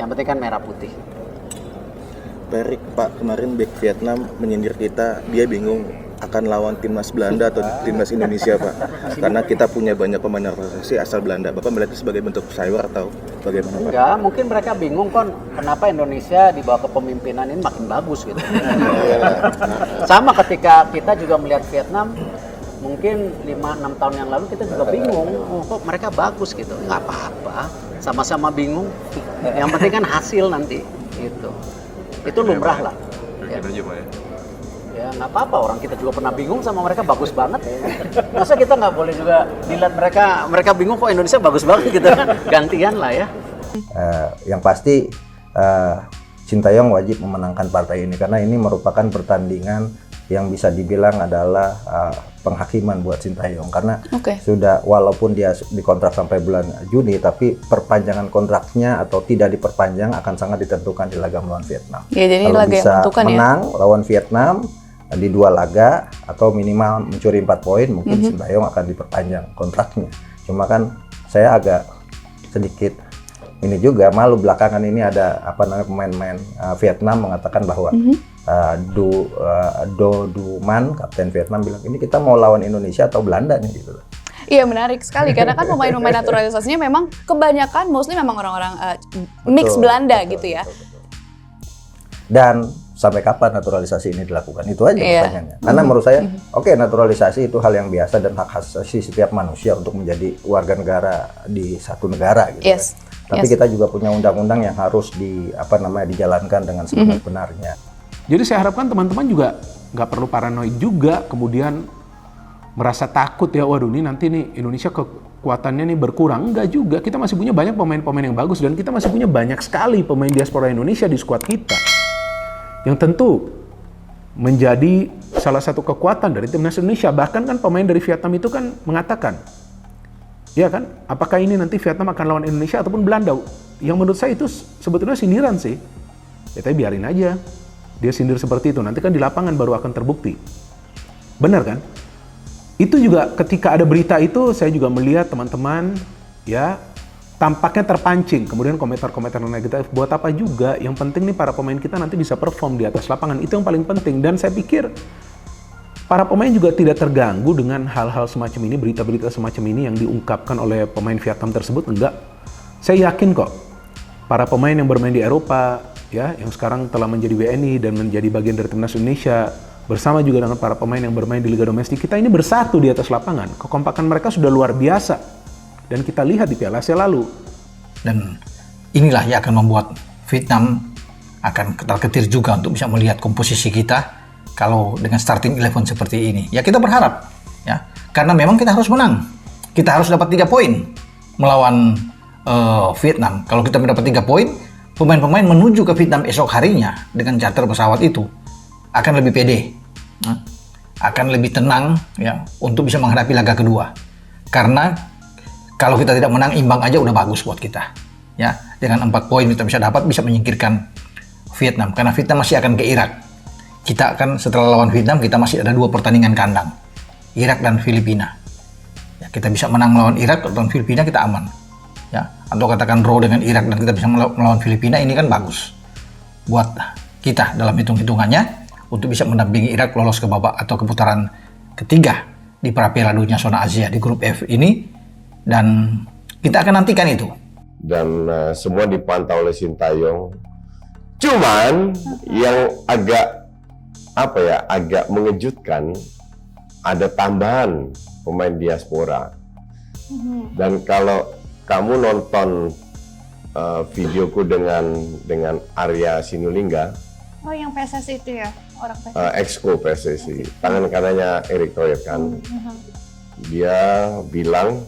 Yang penting kan merah putih. Perik, Pak, kemarin bek Vietnam menyindir kita, dia bingung akan lawan timnas Belanda atau timnas Indonesia, Pak. Karena kita punya banyak pemain naturalisasi asal Belanda. Bapak melihat itu sebagai bentuk cyber atau bagaimana, Pak? Enggak, mungkin mereka bingung kan kenapa Indonesia di bawah kepemimpinan ini makin bagus gitu. Sama ketika kita juga melihat Vietnam, mungkin 5-6 tahun yang lalu kita juga bingung, kok mereka bagus gitu. Nggak apa-apa, sama-sama bingung. Yang penting kan hasil nanti gitu. Itu lumrah lah. Ya. Ya nggak apa-apa, orang kita juga pernah bingung sama mereka bagus banget. Masa kita nggak boleh juga dilihat mereka bingung kok Indonesia bagus banget gitu kan? Gantian lah ya. Yang pasti Sintayong wajib memenangkan partai ini karena ini merupakan pertandingan yang bisa dibilang adalah penghakiman buat Sintayong karena sudah walaupun dia dikontrak sampai bulan Juni tapi perpanjangan kontraknya atau tidak diperpanjang akan sangat ditentukan di laga melawan Vietnam. Ya, jadi kalau laga bisa yang menang lawan Vietnam di 2 laga atau minimal mencuri 4 poin mungkin Sintayong akan diperpanjang kontraknya. Cuma kan saya agak sedikit ini juga malu belakangan ini ada pemain-pemain Vietnam mengatakan bahwa Do Man, kapten Vietnam bilang ini kita mau lawan Indonesia atau Belanda nih gitu. Iya menarik sekali karena kan pemain-pemain naturalisasinya memang kebanyakan mostly memang orang-orang mix Belanda gitu ya. Betul. Dan sampai kapan naturalisasi ini dilakukan? Itu aja pertanyaannya. Karena menurut saya, naturalisasi itu hal yang biasa dan hak asasi setiap manusia untuk menjadi warga negara di satu negara gitu. Yes. Tapi kita juga punya undang-undang yang harus dijalankan dengan sebenar-benarnya. Jadi saya harapkan teman-teman juga nggak perlu paranoid juga, kemudian merasa takut ya, waduh ini nanti nih Indonesia kekuatannya nih berkurang. Enggak juga, kita masih punya banyak pemain-pemain yang bagus dan kita masih punya banyak sekali pemain diaspora Indonesia di skuad kita. Yang tentu menjadi salah satu kekuatan dari timnas Indonesia. Bahkan kan pemain dari Vietnam itu kan mengatakan, ya kan, apakah ini nanti Vietnam akan lawan Indonesia ataupun Belanda? Yang menurut saya itu sebetulnya sindiran sih. Ya tapi biarin aja. Dia sindir seperti itu, nanti kan di lapangan baru akan terbukti. Benar kan? Itu juga ketika ada berita itu, saya juga melihat teman-teman ya tampaknya terpancing. Kemudian komentar-komentar negatif, buat apa juga? Yang penting nih para pemain kita nanti bisa perform di atas lapangan. Itu yang paling penting. Dan saya pikir para pemain juga tidak terganggu dengan hal-hal semacam ini, berita-berita semacam ini yang diungkapkan oleh pemain Vietnam tersebut. Enggak. Saya yakin kok, para pemain yang bermain di Eropa, ya, yang sekarang telah menjadi WNI dan menjadi bagian dari timnas Indonesia, bersama juga dengan para pemain yang bermain di Liga Domestik, kita ini bersatu di atas lapangan. Kekompakan mereka sudah luar biasa. Dan kita lihat di Piala Asia lalu. Dan inilah yang akan membuat Vietnam akan ketar-ketir juga untuk bisa melihat komposisi kita kalau dengan starting 11 seperti ini. Ya kita berharap, ya, karena memang kita harus menang. Kita harus dapat 3 poin melawan Vietnam. Kalau kita mendapat 3 poin, pemain-pemain menuju ke Vietnam esok harinya dengan charter pesawat itu akan lebih pede, akan lebih tenang ya untuk bisa menghadapi laga kedua. Karena kalau kita tidak menang, imbang aja udah bagus buat kita. Ya, dengan 4 poin kita bisa menyingkirkan Vietnam karena Vietnam masih akan ke Irak. Kita akan setelah lawan Vietnam kita masih ada 2 pertandingan kandang, Irak dan Filipina. Ya, kita bisa menang melawan Irak atau Filipina kita aman. Ya, atau katakan draw dengan Irak dan kita bisa melawan Filipina, ini kan bagus buat kita dalam hitung-hitungannya untuk bisa mendampingi Irak lolos ke babak atau ke putaran ketiga di Piala Dunia zona Asia di grup F ini, dan kita akan nantikan itu. Dan semua dipantau oleh Sintayong. Cuman yang agak mengejutkan, ada tambahan pemain diaspora. Dan kalau kamu nonton videoku dengan Arya Sinulinga. Oh, yang PSSI itu ya? Orang PSSI. Exco PSSI. Tangan kanannya Erick Thohir kan. Dia bilang,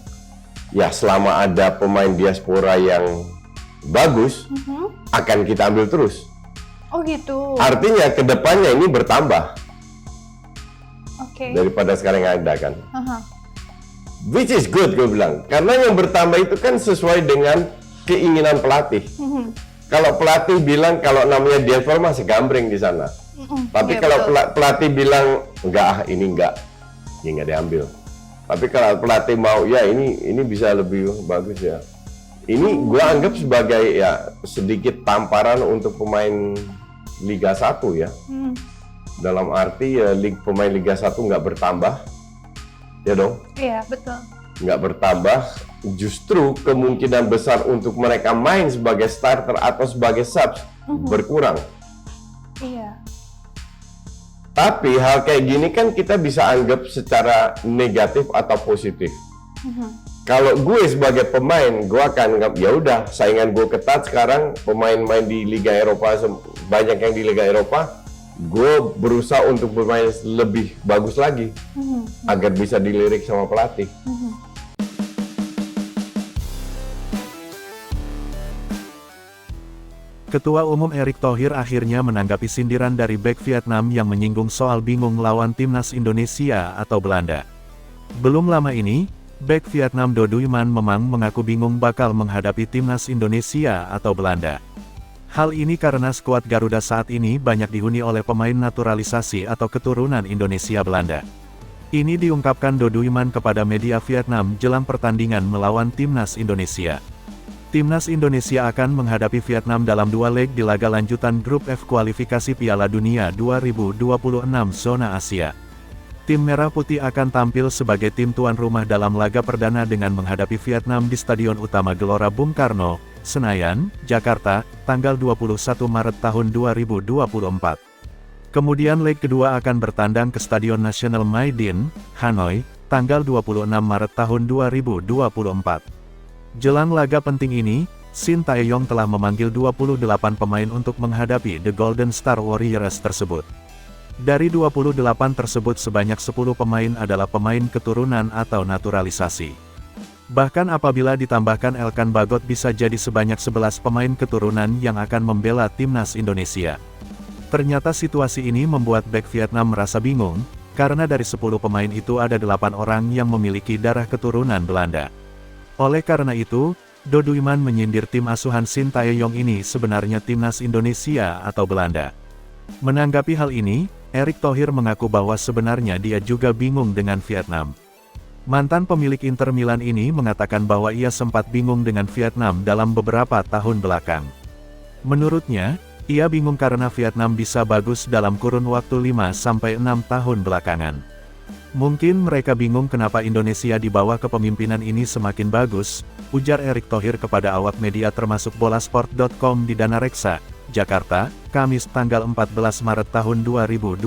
ya selama ada pemain diaspora yang bagus, akan kita ambil terus. Oh gitu. Artinya kedepannya ini bertambah. Oke. Daripada sekarang yang ada kan. Which is good, gue bilang. Karena yang bertambah itu kan sesuai dengan keinginan pelatih. Kalau pelatih bilang kalau namanya diaspora masih gambreng di sana. Tapi kalau pelatih bilang enggak, ini enggak, ya enggak diambil. Tapi kalau pelatih mau, ya ini bisa lebih bagus ya, Ini gua anggap sebagai ya sedikit tamparan untuk pemain Liga 1 ya. Dalam arti ya pemain Liga 1 nggak bertambah, ya dong? Iya, betul. Nggak bertambah, justru kemungkinan besar untuk mereka main sebagai starter atau sebagai subs berkurang. Iya. Tapi hal kayak gini kan kita bisa anggap secara negatif atau positif. Kalau gue sebagai pemain, gue akan anggap ya udah saingan gue ketat sekarang, pemain-pemain di Liga Eropa banyak yang di Liga Eropa, gue berusaha untuk bermain lebih bagus lagi agar bisa dilirik sama pelatih. Ketua Umum Erick Thohir akhirnya menanggapi sindiran dari bek Vietnam yang menyinggung soal bingung lawan timnas Indonesia atau Belanda. Belum lama ini, bek Vietnam Do Duy Man memang mengaku bingung bakal menghadapi timnas Indonesia atau Belanda. Hal ini karena skuad Garuda saat ini banyak dihuni oleh pemain naturalisasi atau keturunan Indonesia Belanda. Ini diungkapkan Do Duy Man kepada media Vietnam jelang pertandingan melawan timnas Indonesia. Timnas Indonesia akan menghadapi Vietnam dalam 2 leg di laga lanjutan grup F kualifikasi Piala Dunia 2026 zona Asia. Tim Merah Putih akan tampil sebagai tim tuan rumah dalam laga perdana dengan menghadapi Vietnam di Stadion Utama Gelora Bung Karno, Senayan, Jakarta, tanggal 21 Maret tahun 2024. Kemudian leg kedua akan bertandang ke Stadion Nasional Mai Dinh, Hanoi, tanggal 26 Maret tahun 2024. Jelang laga penting ini, Shin Tae-yong telah memanggil 28 pemain untuk menghadapi The Golden Star Warriors tersebut. Dari 28 tersebut sebanyak 10 pemain adalah pemain keturunan atau naturalisasi. Bahkan apabila ditambahkan Elkan Bagot bisa jadi sebanyak 11 pemain keturunan yang akan membela timnas Indonesia. Ternyata situasi ini membuat bek Vietnam merasa bingung, karena dari 10 pemain itu ada 8 orang yang memiliki darah keturunan Belanda. Oleh karena itu, Do Duy Man menyindir tim asuhan Shin Tae-yong ini sebenarnya timnas Indonesia atau Belanda. Menanggapi hal ini, Erick Thohir mengaku bahwa sebenarnya dia juga bingung dengan Vietnam. Mantan pemilik Inter Milan ini mengatakan bahwa ia sempat bingung dengan Vietnam dalam beberapa tahun belakang. Menurutnya, ia bingung karena Vietnam bisa bagus dalam kurun waktu 5-6 tahun belakangan. Mungkin mereka bingung kenapa Indonesia di bawah kepemimpinan ini semakin bagus, ujar Erick Thohir kepada awak media termasuk bolasport.com di Dana Reksa, Jakarta, Kamis tanggal 14 Maret tahun 2024.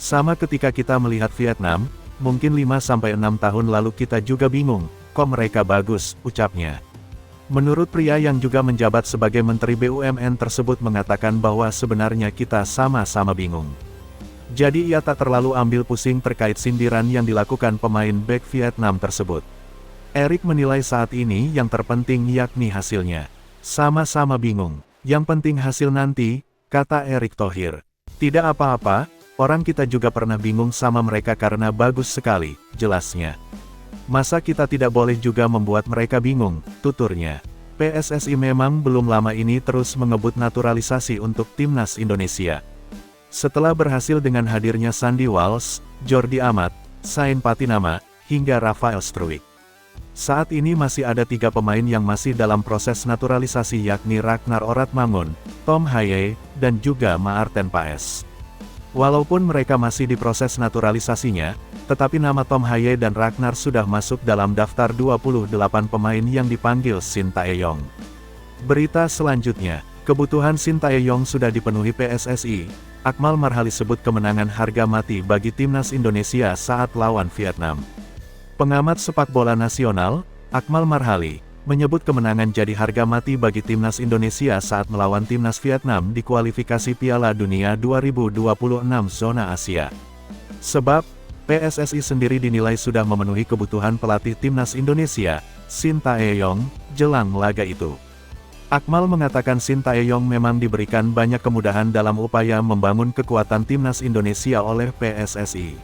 Sama ketika kita melihat Vietnam, mungkin 5-6 tahun lalu kita juga bingung, kok mereka bagus, ucapnya. Menurut pria yang juga menjabat sebagai Menteri BUMN tersebut mengatakan bahwa sebenarnya kita sama-sama bingung. Jadi ia tak terlalu ambil pusing terkait sindiran yang dilakukan pemain bek Vietnam tersebut. Erick menilai saat ini yang terpenting yakni hasilnya. Sama-sama bingung. Yang penting hasil nanti, kata Erick Thohir. Tidak apa-apa, orang kita juga pernah bingung sama mereka karena bagus sekali, jelasnya. Masa kita tidak boleh juga membuat mereka bingung, tuturnya. PSSI memang belum lama ini terus mengebut naturalisasi untuk timnas Indonesia. Setelah berhasil dengan hadirnya Sandy Walsh, Jordi Amat, Sain Patinama, hingga Rafael Struijk. Saat ini masih ada 3 pemain yang masih dalam proses naturalisasi yakni Ragnar Oratmangun, Tom Haye, dan juga Maarten Paes. Walaupun mereka masih di proses naturalisasinya, tetapi nama Tom Haye dan Ragnar sudah masuk dalam daftar 28 pemain yang dipanggil Shin Tae-yong. Berita selanjutnya, kebutuhan Shin Tae-yong sudah dipenuhi PSSI. Akmal Marhali sebut kemenangan harga mati bagi timnas Indonesia saat lawan Vietnam. Pengamat sepak bola nasional, Akmal Marhali, menyebut kemenangan jadi harga mati bagi timnas Indonesia saat melawan timnas Vietnam di kualifikasi Piala Dunia 2026 zona Asia. Sebab, PSSI sendiri dinilai sudah memenuhi kebutuhan pelatih timnas Indonesia, Shin Tae-yong, jelang laga itu. Akmal mengatakan Shin Tae-yong memang diberikan banyak kemudahan dalam upaya membangun kekuatan timnas Indonesia oleh PSSI.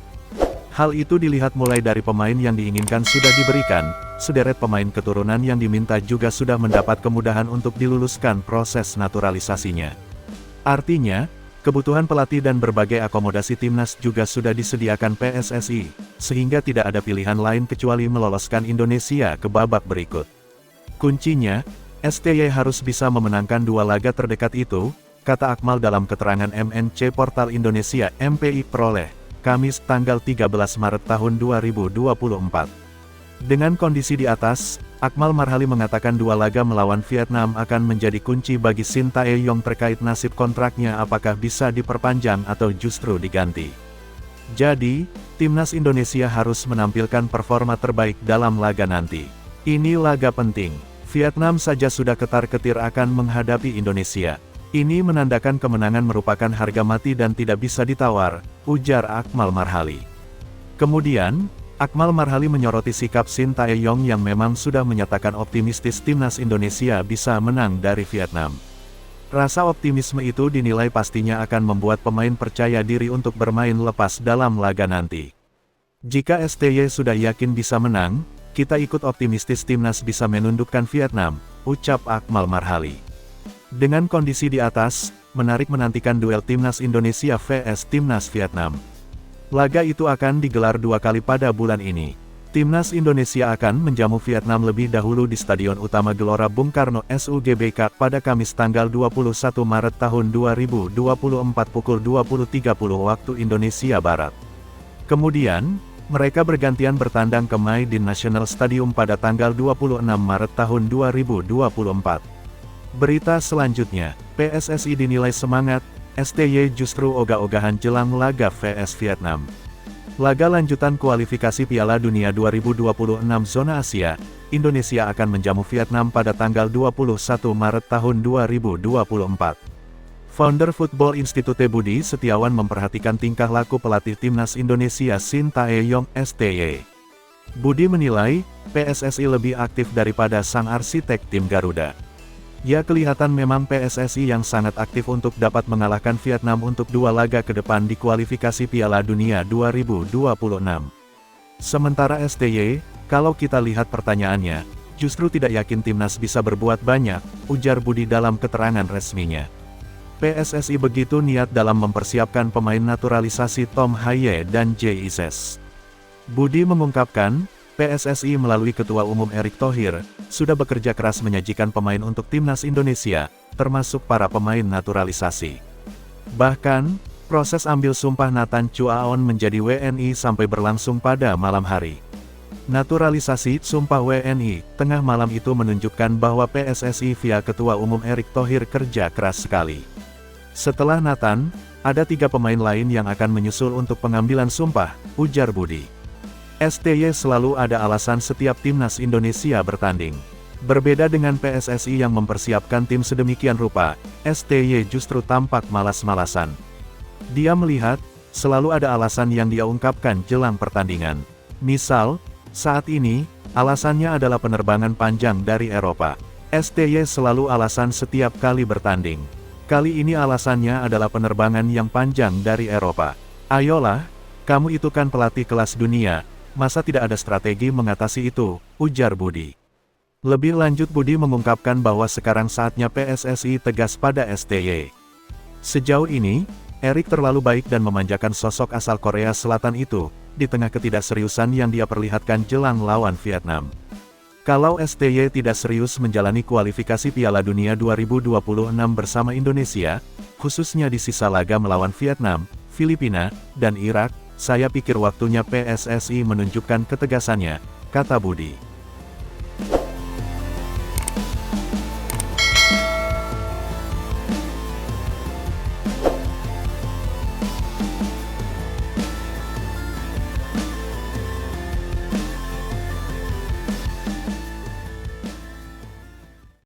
Hal itu dilihat mulai dari pemain yang diinginkan sudah diberikan, sederet pemain keturunan yang diminta juga sudah mendapat kemudahan untuk diluluskan proses naturalisasinya. Artinya, kebutuhan pelatih dan berbagai akomodasi timnas juga sudah disediakan PSSI, sehingga tidak ada pilihan lain kecuali meloloskan Indonesia ke babak berikut. Kuncinya, STY harus bisa memenangkan 2 laga terdekat itu, kata Akmal dalam keterangan MNC Portal Indonesia MPI Peroleh, Kamis tanggal 13 Maret tahun 2024. Dengan kondisi di atas, Akmal Marhali mengatakan 2 laga melawan Vietnam akan menjadi kunci bagi Shin Tae-yong terkait nasib kontraknya apakah bisa diperpanjang atau justru diganti. Jadi, timnas Indonesia harus menampilkan performa terbaik dalam laga nanti. Ini laga penting. Vietnam saja sudah ketar-ketir akan menghadapi Indonesia. Ini menandakan kemenangan merupakan harga mati dan tidak bisa ditawar, ujar Akmal Marhali. Kemudian, Akmal Marhali menyoroti sikap Shin Tae-yong yang memang sudah menyatakan optimistis timnas Indonesia bisa menang dari Vietnam. Rasa optimisme itu dinilai pastinya akan membuat pemain percaya diri untuk bermain lepas dalam laga nanti. Jika STY sudah yakin bisa menang, kita ikut optimistis timnas bisa menundukkan Vietnam, ucap Akmal Marhali. Dengan kondisi di atas, menarik menantikan duel timnas Indonesia vs timnas Vietnam. Laga itu akan digelar 2 kali pada bulan ini. Timnas Indonesia akan menjamu Vietnam lebih dahulu di Stadion Utama Gelora Bung Karno SUGBK pada Kamis tanggal 21 Maret tahun 2024 pukul 20.30 waktu Indonesia Barat. Kemudian, mereka bergantian bertandang ke Maidin National Stadium pada tanggal 26 Maret tahun 2024. Berita selanjutnya, PSSI dinilai semangat, STY justru ogah-ogahan jelang laga vs Vietnam. Laga lanjutan kualifikasi Piala Dunia 2026 Zona Asia, Indonesia akan menjamu Vietnam pada tanggal 21 Maret tahun 2024. Founder Football Institute Budi Setiawan memperhatikan tingkah laku pelatih timnas Indonesia Shin Tae-yong STY. Budi menilai, PSSI lebih aktif daripada sang arsitek tim Garuda. Ya, kelihatan memang PSSI yang sangat aktif untuk dapat mengalahkan Vietnam untuk 2 laga ke depan di kualifikasi Piala Dunia 2026. Sementara STY, kalau kita lihat pertanyaannya, justru tidak yakin timnas bisa berbuat banyak, ujar Budi dalam keterangan resminya. PSSI begitu niat dalam mempersiapkan pemain naturalisasi Tom Haye dan Jay Ises. Budi mengungkapkan, PSSI melalui Ketua Umum Erick Thohir, sudah bekerja keras menyajikan pemain untuk timnas Indonesia, termasuk para pemain naturalisasi. Bahkan, proses ambil sumpah Nathan Chuaon menjadi WNI sampai berlangsung pada malam hari. Naturalisasi sumpah WNI tengah malam itu menunjukkan bahwa PSSI via Ketua Umum Erick Thohir kerja keras sekali. Setelah Nathan, ada 3 pemain lain yang akan menyusul untuk pengambilan sumpah, ujar Budi. STY selalu ada alasan setiap timnas Indonesia bertanding. Berbeda dengan PSSI yang mempersiapkan tim sedemikian rupa, STY justru tampak malas-malasan. Dia melihat, selalu ada alasan yang dia ungkapkan jelang pertandingan. Misal, saat ini, alasannya adalah penerbangan panjang dari Eropa. STY selalu alasan setiap kali bertanding. Kali ini alasannya adalah penerbangan yang panjang dari Eropa. Ayolah, kamu itu kan pelatih kelas dunia. Masa tidak ada strategi mengatasi itu, ujar Budi. Lebih lanjut Budi mengungkapkan bahwa sekarang saatnya PSSI tegas pada STY. Sejauh ini, Erick terlalu baik dan memanjakan sosok asal Korea Selatan itu, di tengah ketidakseriusan yang dia perlihatkan jelang lawan Vietnam. Kalau STY tidak serius menjalani kualifikasi Piala Dunia 2026 bersama Indonesia, khususnya di sisa laga melawan Vietnam, Filipina, dan Irak, saya pikir waktunya PSSI menunjukkan ketegasannya, kata Budi.